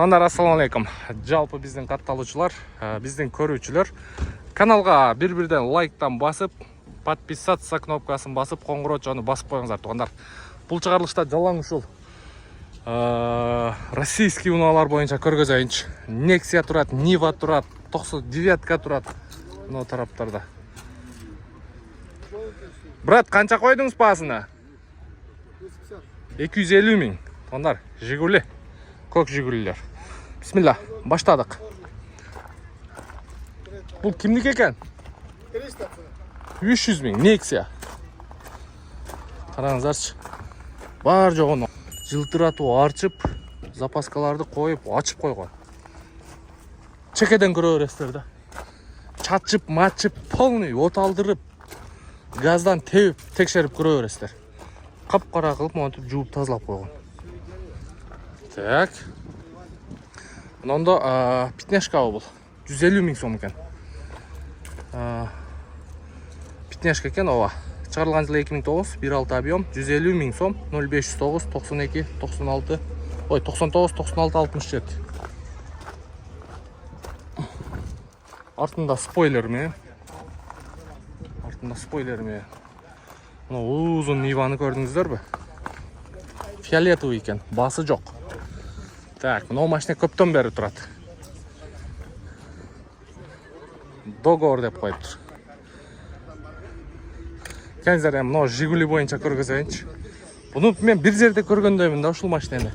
Таңдар, ассалаумалейкум. Жалпы біздің катталуучулар, біздің көрүүчүлөр каналга бир-бирден лайктан басып, подписаться кнопкасын басып, коңгуроочону басып коюңуздар туугандар. Бул чыгарылышта жалаң ушул российский унаалар боюнча көргөзөйүнчү. Nexia турат, Niva турат, 99 турат. Мына тараптарда. Брат, канча койдуңуз баасына? 250 миң. Туугандар, Жигули. Көк Жигулилер. Бисмилла, баштадык. Бул кимдики экен? 300 миң, Nexia. Караңыздарчы. Бар жогун жылтыратып арчып, запаскаларды коюп, ачып койгон. Чекеден көрө бересиздер да. Чачып, мачып, полный от алдырып, газдан тебип, текшерип көрө бересиздер. Кап-кара кылып, монтип жууп тазалап койгон. Так. Мынанда питнешка бул. 150 миң сом экен. Питнешка экен ооба. Чыгарылган жылы 2009, 1.6 объем, 150 миң сом, 0509 92 96, ой 99 96 67. Артында спойлер менен. Мына узун Ниваны көрдүңүздөрбү? Фиолетовый экен, басы жок. Так, мына машина көптөн бери турат. Договор деп коюптур. Кензер мына Жигули боюнча көргөзөйүнчү. Буну мен бир жерде көргөндөймүн да ушул машинени.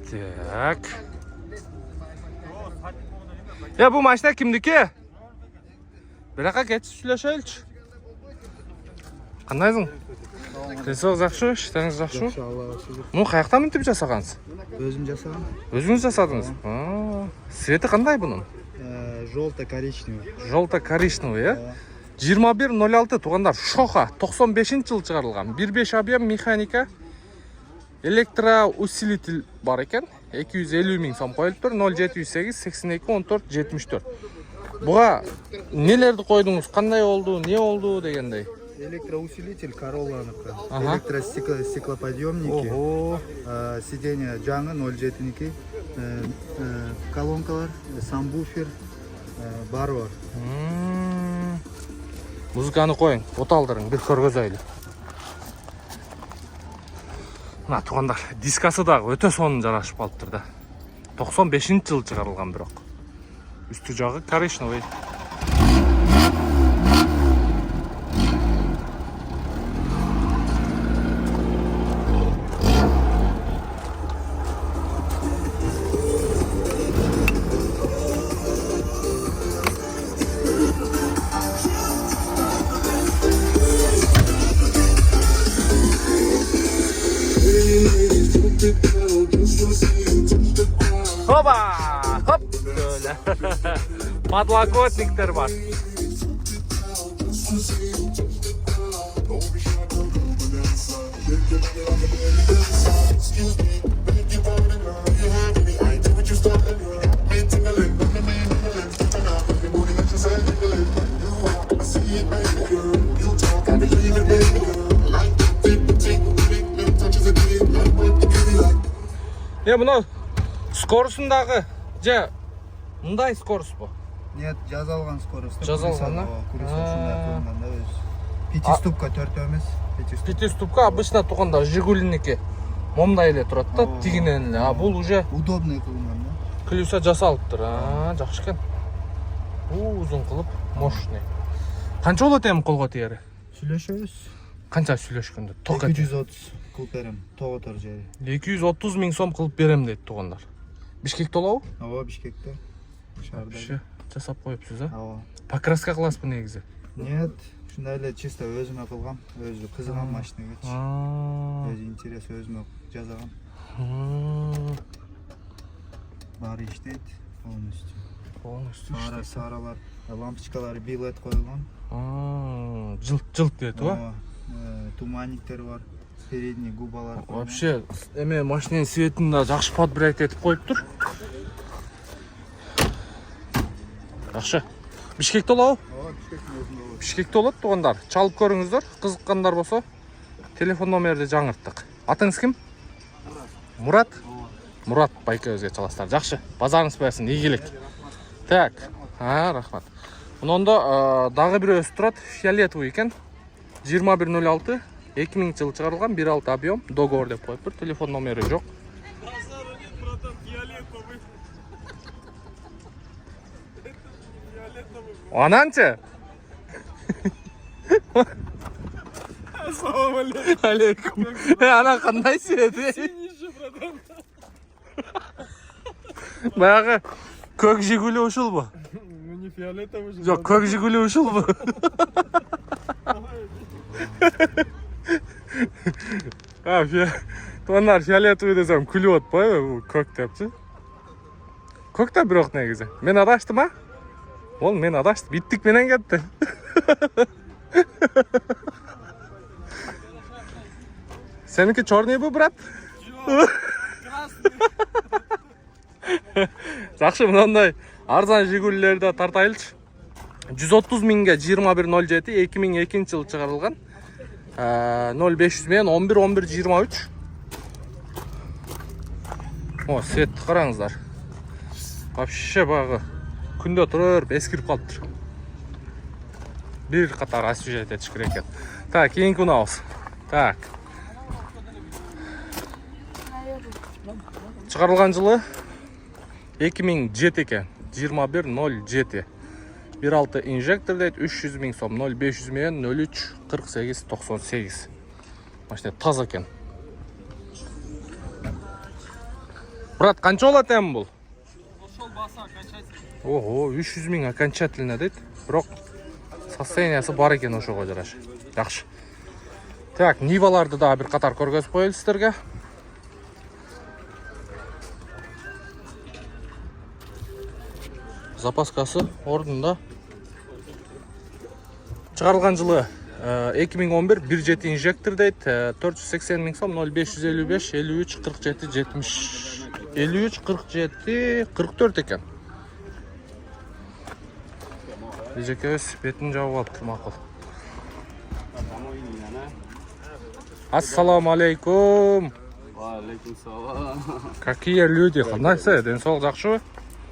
Так. Бу машина кимдики? Биракка кетип сүйлөшөлүчү. Кандайсың? Тесок жакшы, иштериңиз жакшы? Муну каяктан минтип жасагансыз? Өзүм жасагам. Өзүңүз жасадыңыз? Свети кандай бунун? Желто-коричневый. Желто-коричневый, э? 2106 туугандар, Шоха, 95-жыл чыгарылган. 1.5 объем механика. Электроусилитель бар экен. 250 миң сом коюлуптур. 0708 82 14 74. Буга нелерди койдуңуз? Кандай болду? Не болду дегендей? Электроусилитель Corolla'ныкы. Электростеклоподъемники. Сиденье жаңы 0.7'нікі. Колонкалар, самбуфер бары бар. Музыканы коюң, от алдырың, бир көргөзөйлү. Мына туугандар, дискасы дагы өтө сонун жарашып калыптыр да. 95-жыл чыгарылган бирок. Үстү жагы коричневый. Хоба! Хоп! Böyle. Подлокотниктер бар. Мына скоросундагы же мындай скорость бу? Нет, жазалган скорость. Жазалган, да? Пятиступка 4 эмес. Пятиступка обычно тууганда Жигулиники момдай эле турат да, тигинен эле. А бул уже удобный кылынган да. Клюса жасалыптыр. Жакшы экен. Узун кылып, мощный. Канча болот эми колго тиери? Сүйлөшөбүз. Канча сүйлөшкөндө? 230 кылып берем. Тоготор жери. 230 миң сом кылып берем дейт туугандар. Бишкекте болобу? Ооба, Бишкекте. Шаарда. Жасап коюпсуз, а? Ооба. Покраска кыласызбы негизи? Нет, ушундай эле чисто өзүмө кылгам. Өзү кызыгам машинеге. Өз интереси өзүмө жасагам. Баары иштейт полностью. Саралар, лампочкалары билет коюлган. Жылт дейт, ба? Туманниктер бар. Передний губалар. Вообще, эме машиненин светин да жакшы подбирать этип коюптур. Жакшы. Бишкекте болобу? Ооба, Бишкектин өзүндө болот. Бишкекте болот туугандар. Чалып көрүңүздөр. Кызыккандар болсо, телефон номерди жаңырттык. Атыңыз ким? Мурат. Мурат? Мурат байкебизге чаласыздар. Жакшы. Базарыңыз болсын, ийгилик. Так. Рахмат. Мынонда дагы бирөөсү турат, фиолетовый экен. 2106 2000 жыл чыгарылган, 1.6 объем, договор деп коюптур. Телефон номери жок. Ананчы? Ассаламу алейкум. Алейкум. Ана кандай сирети? Баягы көк жигули ушулбу? Не фиолетовый же. Жок, көк жигули ушулбу? Тонар фиолетовый десем күлүп атпайбы, көк депчи. Көк да бирок негизи. Мен адаштым а? Ол мен адаштым. Биттик менен кетти. Сеники черный бу, брат? Жакшы, мындай арзан жигулилерди тартайлычы. 130 миңге 2107 2002 жыл чыгарылган. 0500 менен 11-11-23. О, светти караңыздар. Вообще багы күндө туруп эскирип калыптыр. Бир катар освежать этиш керек экен. Так, кийинки унабыз. Так. Чыгарылган жылы 2007 экен. 2107. 1.6 инжектор дейт, 300 миң сом, 0500 менен 03 48 98. Машина таза экен. Брат, канча болот эми бул? Ошол баса окончательно. Ого, 300 миң окончательно дейт. Бирок состояниясы бар экен ошого жараша. Жакшы. Так, Ниваларды да бир катар көргөзүп коелу сиздерге. Запаскасы ордунда. Чыгарылган жылы 2011 1.7 инжектор дейт, 480 миң сом, 0555 53 47 70 53 47 44 экен. Бижекебиз бетин жабып алыптыр, макул. Ассаламу алейкум. Алейкум салам. Какие люди? Кандайсыз? Ден соолук жакшыбы?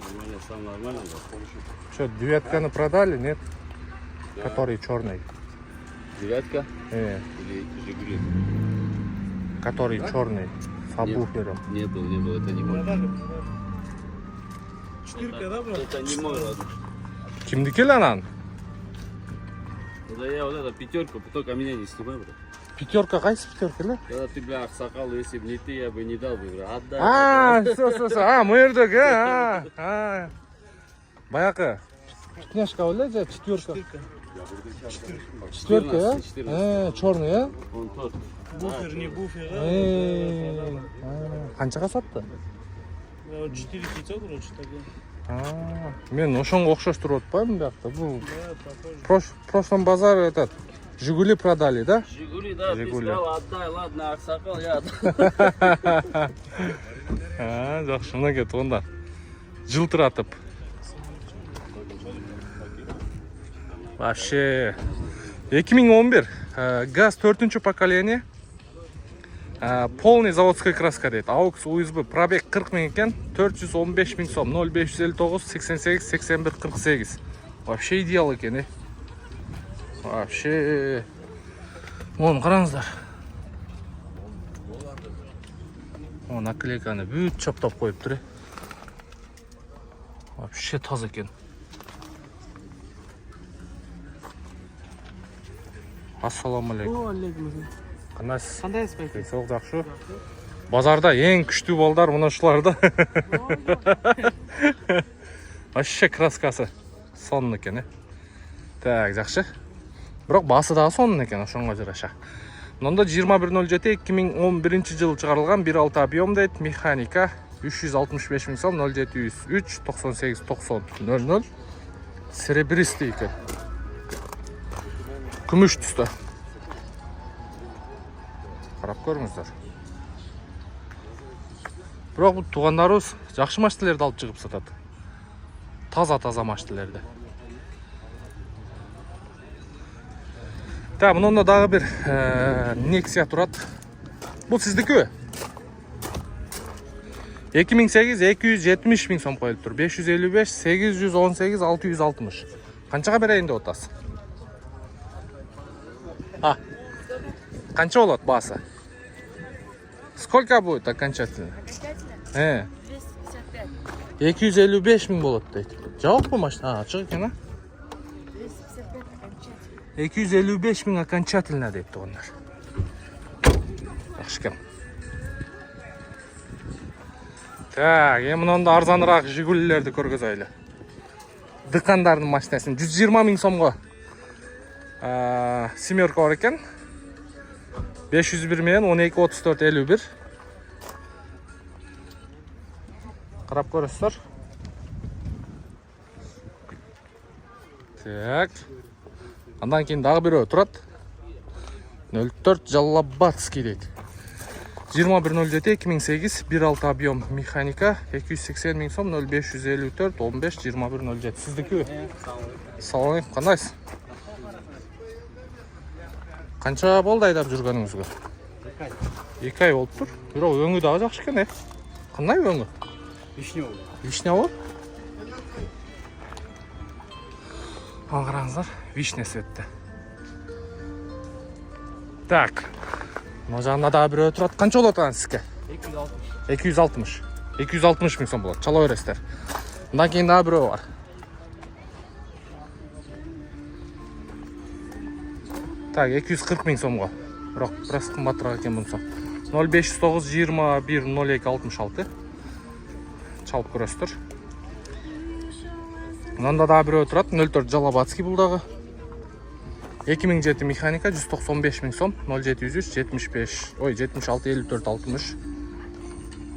Нормально, сам нормально. Что, девятканы продали, нет? Который черный. Девятка? Или Жигули? Который черный. С сабвуфером. Не был, это не мой. Четырка, да, брат? Это не мой, ладно. Kimdiki lan an? Да я вот это пятерку, только меня не снимай, брат. Пятерка, кайсы пятерка, да? Когда ты, бля, аксакал, если бы не ты, я бы не дал бы, брат. Отдай. Все. Мырдык, Баякы. Пятняшка, оля, четверка. Четверка, а? 14. Черный, а? Он тот. Буфер, не буфер, да? Қаншаға сатты? 4500, короче, тогда. Мен ошонго окшош туруп атпаймынбы биякта? Бул Да, похоже. в прошлом базар этот Жигули продали, да? Жигули, да, Жигули. ты сказал, отдай, ладно, аксакал, я отдал. Жакшы, мына кетип онда. Жылтыратып. Вообще 2011 ГАЗ 4-чү поколение. Полный заводской краска дейт. AUX USB пробег 40 миң экен, 415 миң сом, 0559 88 81 48. Вообще идеал экен, Вообще. Вон, караңыздар. Вон наклейканы бүт чаптап коюптур. Вообще таза экен. Ассаламу алейкум. Алейкум. Кандайсыз? Кандайсыз байке? Соқ жакшы. Базарда ең күчтүү балдар мына ушуларда. Вообще краскасы сонун экен, Так, жакшы. Бирок басы дагы сонун экен, ошонго жараша. Мында 2107 2011 жылы чыгарылган 1.6 объем дейт, механика 365 миң сом, 0703 98 90 00. Серебристый экен. Күмүш түстө. Карап көрүңүздөр. Бирок бул туугандарыбыз жакшы машиналерди алып чыгып сатат. Таза машиналерди. Так, мында дагы бир Nexia турат. Бул сиздикиби? 2008 270 миң сом коюлуп тур. 555 818 660. Канчага берейин деп атасыз? Канча болот баасы? Сколько будет окончательно? 255. 255 миң болот дейт. Жабык бу машина? Ачык экен, а? 255 окончательно. 255 миң окончательно дейт тугандар. Жакшы экен. Так, эми мындан арзаныраак Жигулилерди көргөзөлү. Дыкандардын машинасын 120 миң сомго семерка бар экен. 501 менен 123451. Карап көрөсүздөр. Так. Андан кийин дагы бирөө турат. 04 Жаллабатский дейт. 2107 2008 1.6 объем механика 280 миң сом 0554 15 2107. Сиздики? Салам алейкум, кандайсыз? Канча болду айдап жүргөнүңүзгө? 2 ай болуп тур. Бирок өңү дагы жакшы экен, Кандай өңү? Вишня болот. Караңыздар, вишня светте. Так. Мына жагында дагы бирөө турат. Канча болот аны сизге? 260. 260 миң сом болот. Чала бересиздер. Мындан кийин дагы бирөө бар. Так, 240 миң сомго. Бирок бираз кымбатыраак экен бунусу. 0509 21 02 66. Чалып көрөсүздөр. Мында дагы бирөө турат. 04 Жаллабатский бул дагы. 2007 механика 195 миң сом 0703 76 54 60.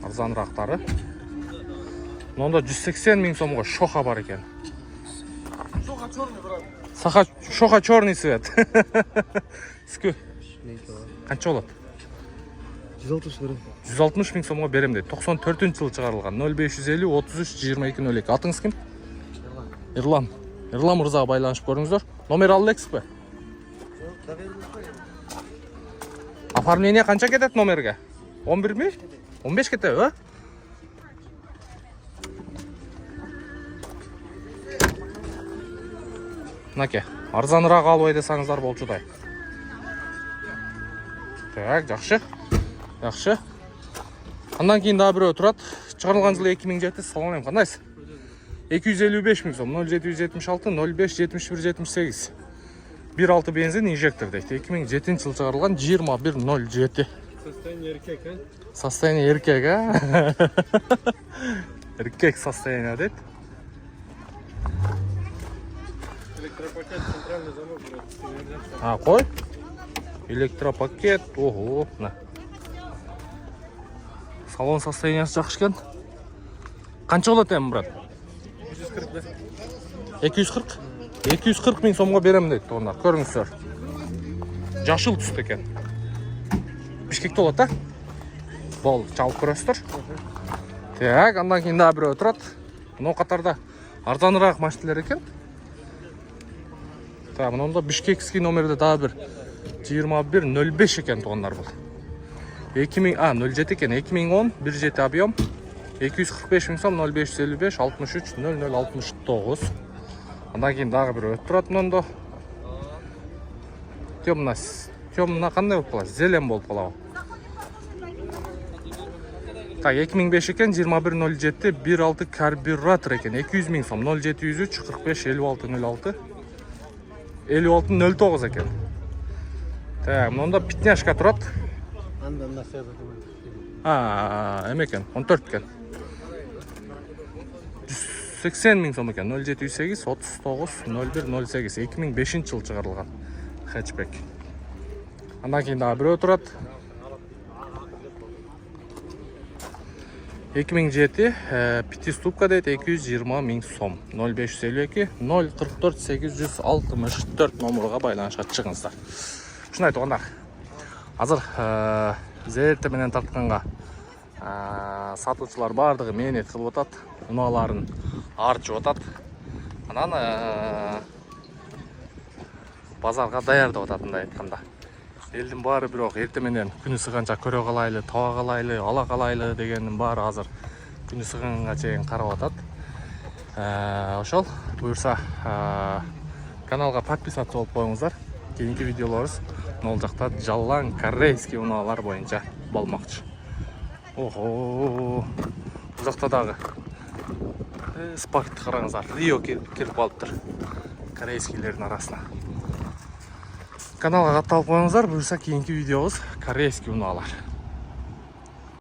Арзанырактары. Мында 180 миң сомго шоха бар экен. Шоха черный цвет. Скү. Канча болот? 160 берем. 160 миң сомго берем дейт. 94-жылы чыгарылган. 0550 33 22 02. Атыңыз ким? Ирлам. Ирлам мырзага байланышып көрүңүздөр. Номер алып элексизби? Оформление канча кетет номерге? 11 ми? 15 кетеби? Мынаке, арзаныраак албай десаңыздар болчудай. Так, жакшы. Жакшы. Андан кийин дагы бирөө турат. Чыгарылган жылы 2007. Салам алейкум, кандайсыз? 255 миң сом 0776 05 71 78. 1.6 бензин инжектор дейт. 2007 жыл чыгарылган 2107. Состояние эркек, Состояние эркек, Эркек состояние дейт. Электропакет, центральный замок. Кой. Электропакет. Ого, на. Салон состояниясы жакшы экен. Канча болот эми, брат? 240. 240 миң сомго берем дейт тугандар. Көрүңүздөр. Жашыл түстө экен. Бишкекте болот, Бол, чалып көрөсүздөр. Так, андан кийин дагы бирөө турат. Мына катарда арзаныраак машиналар экен. Так, мында Бишкекский номерде дагы бир 2105 экен тугандар бул. 07 экен. 2010 17 объем 245 миң сом 0555 63 00 69. Андан кийин дагы бирөө турат мында. Темна кандай болуп калат? Зелен болуп калабы? Так, 2005 экен, 2107 1.6 карбюратор экен. 200 миң сом 0703 45 56 06 56 09 экен. Так, мында пятняшка турат. Эме экен, 14 экен. 180 миң сом экен. 0708 39 01 08 2005 жыл чыгарылган. Хэтчбек. Андан кийин дагы бирөө турат. 2007 пятиступка дейт, 220 миң сом. 0552 044 864 номерге байланышка чыгыңыздар. Ушундай тугандар. Азыр зерте менен тартканга сатуучулар бардыгы мээнет кылып атат, унааларын арчып атат. Анан базарга даярдап атат, мындай айтканда. Элдин баары бирок эрте менен күнү сыганча көрө калайлы, таба калайлы, ала калайлы дегендин баары азыр күнү сыгынга чейин карап атат. Ошол буюрса каналга подписаться болуп коюңуздар. Кийинки видеолорубуз могул жакта жалаң корейский унаалар боюнча болмокчу. Ого, бул жакта дагы спортты караңыздар. Рио кирип калыптыр корейскийлердин арасына. Каналга катталып коюңуздар, буюрса кийинки видеобуз корейский унаалар.